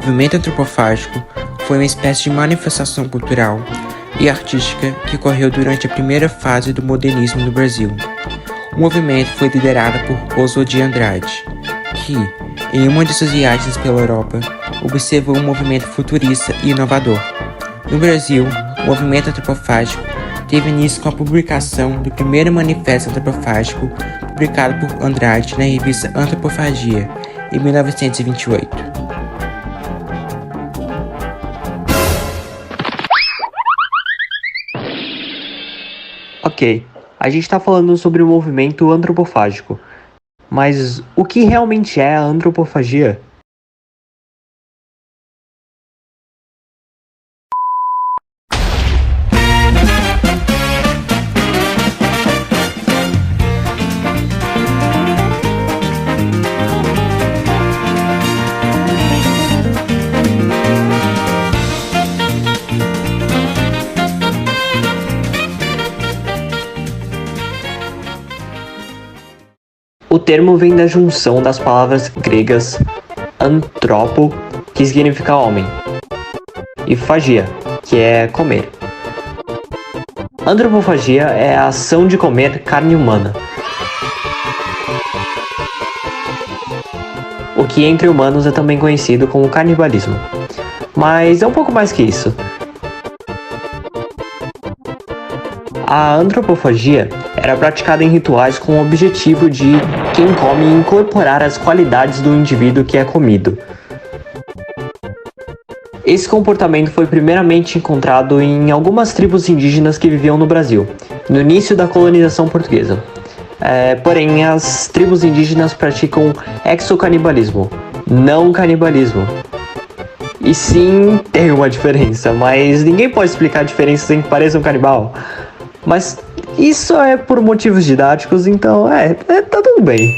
O movimento antropofágico foi uma espécie de manifestação cultural e artística que ocorreu durante a primeira fase do modernismo no Brasil. O movimento foi liderado por Oswald de Andrade, que, em uma de suas viagens pela Europa, observou um movimento futurista e inovador. No Brasil, o movimento antropofágico teve início com a publicação do primeiro manifesto antropofágico publicado por Andrade na revista Antropofagia, em 1928. Ok, a gente está falando sobre o movimento antropofágico, mas o que realmente é a antropofagia? O termo vem da junção das palavras gregas antropo, que significa homem, e fagia, que é comer. Antropofagia é a ação de comer carne humana, o que entre humanos é também conhecido como canibalismo. Mas é um pouco mais que isso. A antropofagia era praticada em rituais com o objetivo de quem come incorporar as qualidades do indivíduo que é comido. Esse comportamento foi primeiramente encontrado em algumas tribos indígenas que viviam no Brasil, no início da colonização portuguesa. Porém, as tribos indígenas praticam exocanibalismo, não canibalismo. E sim, tem uma diferença, mas ninguém pode explicar a diferença sem que pareça um canibal. Mas isso é por motivos didáticos, então tá tudo bem.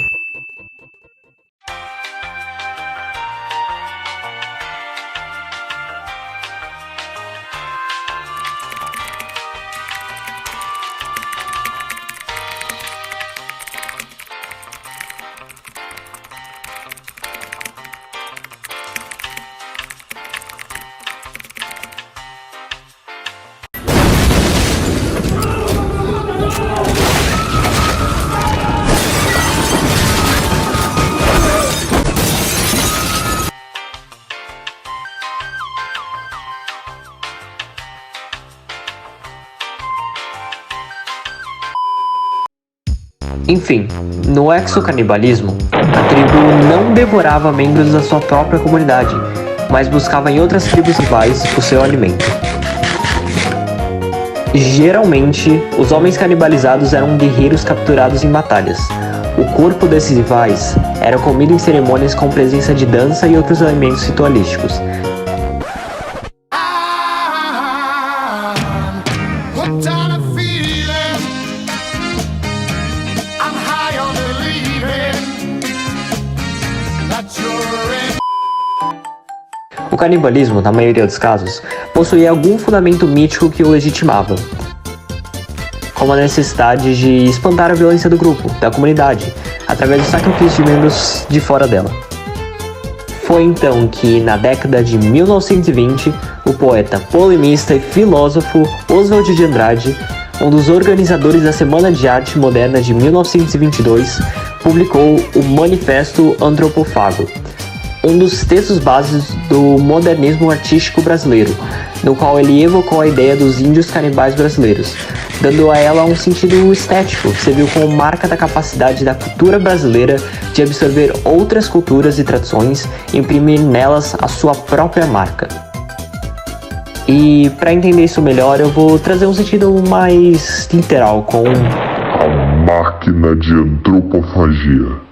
Enfim, no exocanibalismo, a tribo não devorava membros da sua própria comunidade, mas buscava em outras tribos rivais o seu alimento. Geralmente, os homens canibalizados eram guerreiros capturados em batalhas. O corpo desses rivais era comido em cerimônias com presença de dança e outros elementos ritualísticos. O canibalismo, na maioria dos casos, possuía algum fundamento mítico que o legitimava, como a necessidade de espantar a violência do grupo, da comunidade, através do sacrifício de membros de fora dela. Foi então que, na década de 1920, o poeta, polemista e filósofo Oswald de Andrade, um dos organizadores da Semana de Arte Moderna de 1922, publicou o Manifesto Antropófago, um dos textos básicos do modernismo artístico brasileiro, no qual ele evocou a ideia dos índios canibais brasileiros, dando a ela um sentido estético, que serviu como marca da capacidade da cultura brasileira de absorver outras culturas e tradições e imprimir nelas a sua própria marca. E para entender isso melhor, eu vou trazer um sentido mais literal com a máquina de antropofagia.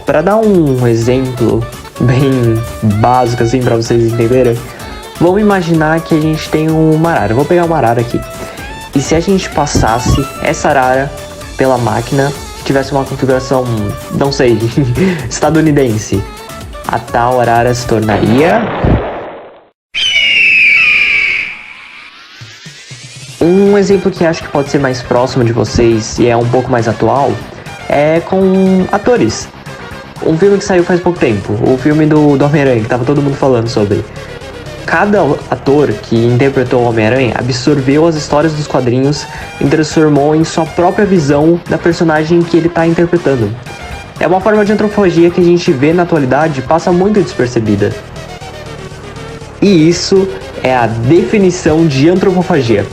Para dar um exemplo bem básico assim para vocês entenderem, vamos imaginar que a gente tem uma arara. Eu vou pegar uma arara aqui. E se a gente passasse essa arara pela máquina, tivesse uma configuração, não sei, estadunidense, a tal arara se tornaria Um exemplo que acho que pode ser mais próximo de vocês e é um pouco mais atual é com atores. Um filme que saiu faz pouco tempo, o filme do Homem-Aranha, que tava todo mundo falando sobre. Cada ator que interpretou o Homem-Aranha absorveu as histórias dos quadrinhos e transformou em sua própria visão da personagem que ele está interpretando. É uma forma de antropologia que a gente vê na atualidade e passa muito despercebida. E isso é a definição de antropofagia.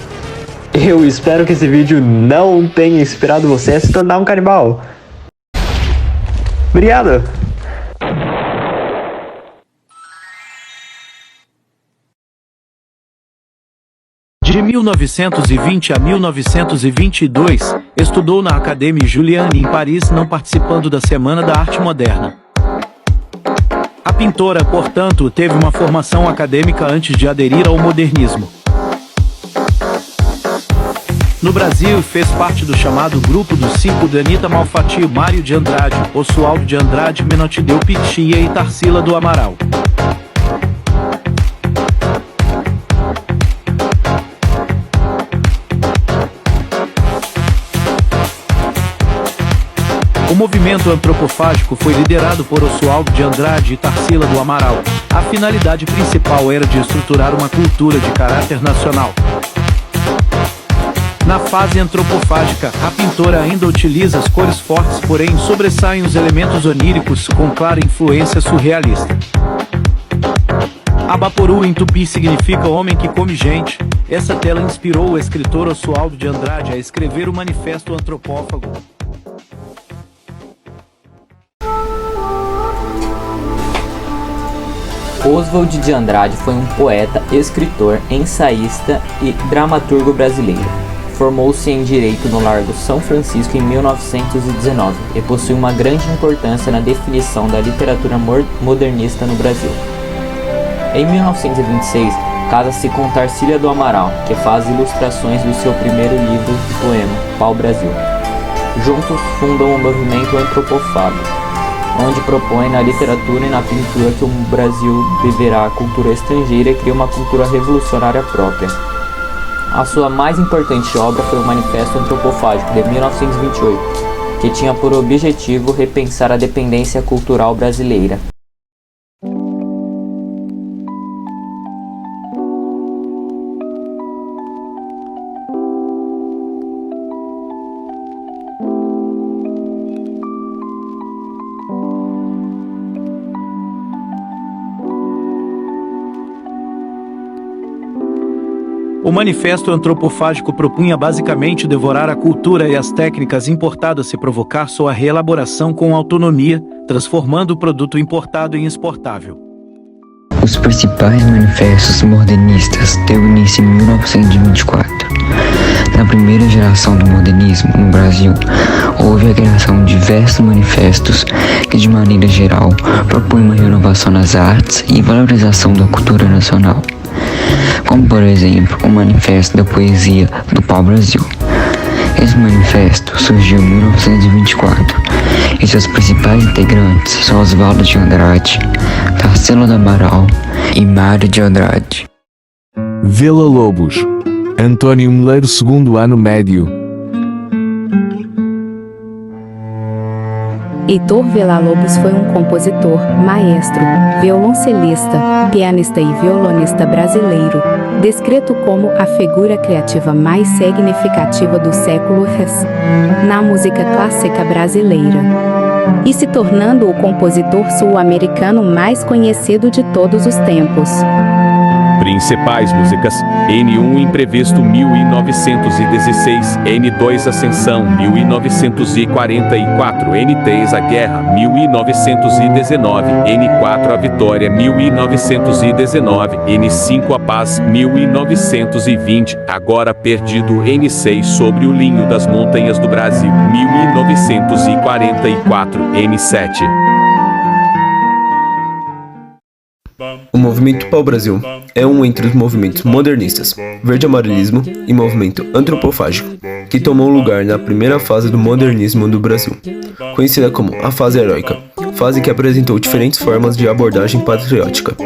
Eu espero que esse vídeo não tenha inspirado você a se tornar um canibal. Obrigado! De 1920 a 1922, estudou na Académie Julian em Paris, não participando da Semana da Arte Moderna. A pintora, portanto, teve uma formação acadêmica antes de aderir ao modernismo. No Brasil, fez parte do chamado Grupo dos Cinco de Anita Malfatti, Mário de Andrade, Oswaldo de Andrade, Menotti Del Pitia e Tarsila do Amaral. O movimento antropofágico foi liderado por Oswaldo de Andrade e Tarsila do Amaral. A finalidade principal era de estruturar uma cultura de caráter nacional. Na fase antropofágica, a pintora ainda utiliza as cores fortes, porém sobressaem os elementos oníricos com clara influência surrealista. Abaporu em tupi significa homem que come gente. Essa tela inspirou o escritor Oswaldo de Andrade a escrever o Manifesto Antropófago. Oswald de Andrade foi um poeta, escritor, ensaísta e dramaturgo brasileiro. Formou-se em Direito no Largo São Francisco em 1919 e possui uma grande importância na definição da literatura modernista no Brasil. Em 1926, casa-se com Tarsila do Amaral, que faz ilustrações do seu primeiro livro de poema, Pau Brasil. Juntos fundam o movimento antropofágico, onde propõe na literatura e na pintura que o Brasil deverá à cultura estrangeira e cria uma cultura revolucionária própria. A sua mais importante obra foi o Manifesto Antropofágico, de 1928, que tinha por objetivo repensar a dependência cultural brasileira. O Manifesto Antropofágico propunha basicamente devorar a cultura e as técnicas importadas e provocar sua reelaboração com autonomia, transformando o produto importado em exportável. Os principais manifestos modernistas deu início em 1924. Na primeira geração do modernismo no Brasil, houve a criação de diversos manifestos que, de maneira geral, propõem uma renovação nas artes e valorização da cultura nacional, como por exemplo o Manifesto da Poesia do Pau Brasil. Esse manifesto surgiu em 1924 e seus principais integrantes são Oswaldo de Andrade, Tarsila do Amaral e Mário de Andrade. Vila Lobos, Antônio Meleiro, segundo ano médio. Heitor Villa-Lobos foi um compositor, maestro, violoncelista, pianista e violonista brasileiro, descrito como a figura criativa mais significativa do século XX na música clássica brasileira, e se tornando o compositor sul-americano mais conhecido de todos os tempos. Principais músicas: N1 Imprevisto 1916, N2 Ascensão 1944, N3 A Guerra 1919, N4 A Vitória 1919, N5 A Paz 1920, Agora Perdido, N6 Sobre o Linho das Montanhas do Brasil 1944, N7. O movimento pau-brasil é um entre os movimentos modernistas, verde-amarelismo e movimento antropofágico, que tomou lugar na primeira fase do modernismo do Brasil, conhecida como a fase heróica, fase que apresentou diferentes formas de abordagem patriótica.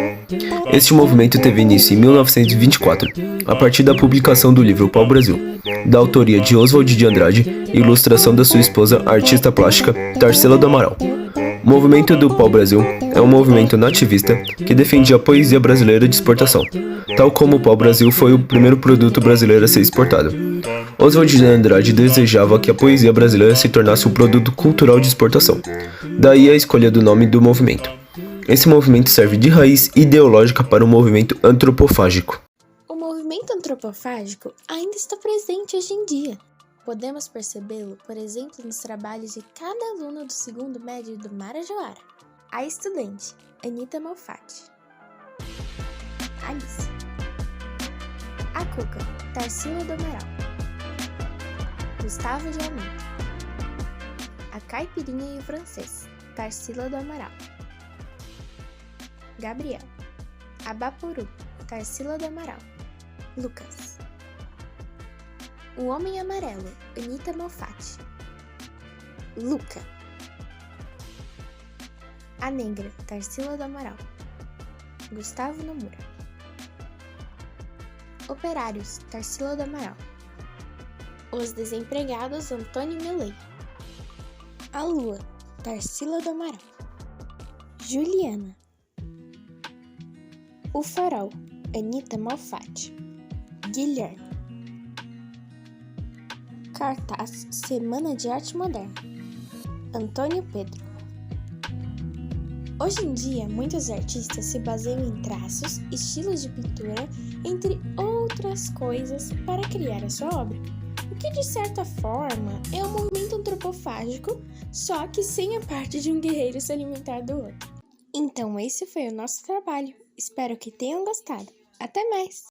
Este movimento teve início em 1924, a partir da publicação do livro Pau-Brasil, da autoria de Oswald de Andrade e ilustração da sua esposa, a artista plástica Tarsila do Amaral. O movimento do Pau-Brasil é um movimento nativista que defendia a poesia brasileira de exportação, tal como o pau-brasil foi o primeiro produto brasileiro a ser exportado. Oswald de Andrade desejava que a poesia brasileira se tornasse um produto cultural de exportação, daí a escolha do nome do movimento. Esse movimento serve de raiz ideológica para o movimento antropofágico. O movimento antropofágico ainda está presente hoje em dia. Podemos percebê-lo, por exemplo, nos trabalhos de cada aluno do segundo médio do Marajoara. A estudante, Anita Malfatti. Alice. A Cuca, Tarsila do Amaral. Gustavo de Almeida. A Caipirinha e o Francês, Tarsila do Amaral. Gabriel. A Bapuru, Tarsila do Amaral. Lucas. O Homem Amarelo, Anita Malfatti. Luca. A Negra, Tarsila do Amaral. Gustavo Nomura. Operários, Tarsila do Amaral. Os Desempregados, Antônio Melei. A Lua, Tarsila do Amaral. Juliana. O Farol, Anita Malfatti. Guilherme. Cartaz Semana de Arte Moderna, Antônio Pedro. Hoje em dia, muitos artistas se baseiam em traços, estilos de pintura, entre outras coisas, para criar a sua obra, o que de certa forma é um movimento antropofágico, só que sem a parte de um guerreiro se alimentar do outro. Então esse foi o nosso trabalho, espero que tenham gostado. Até mais!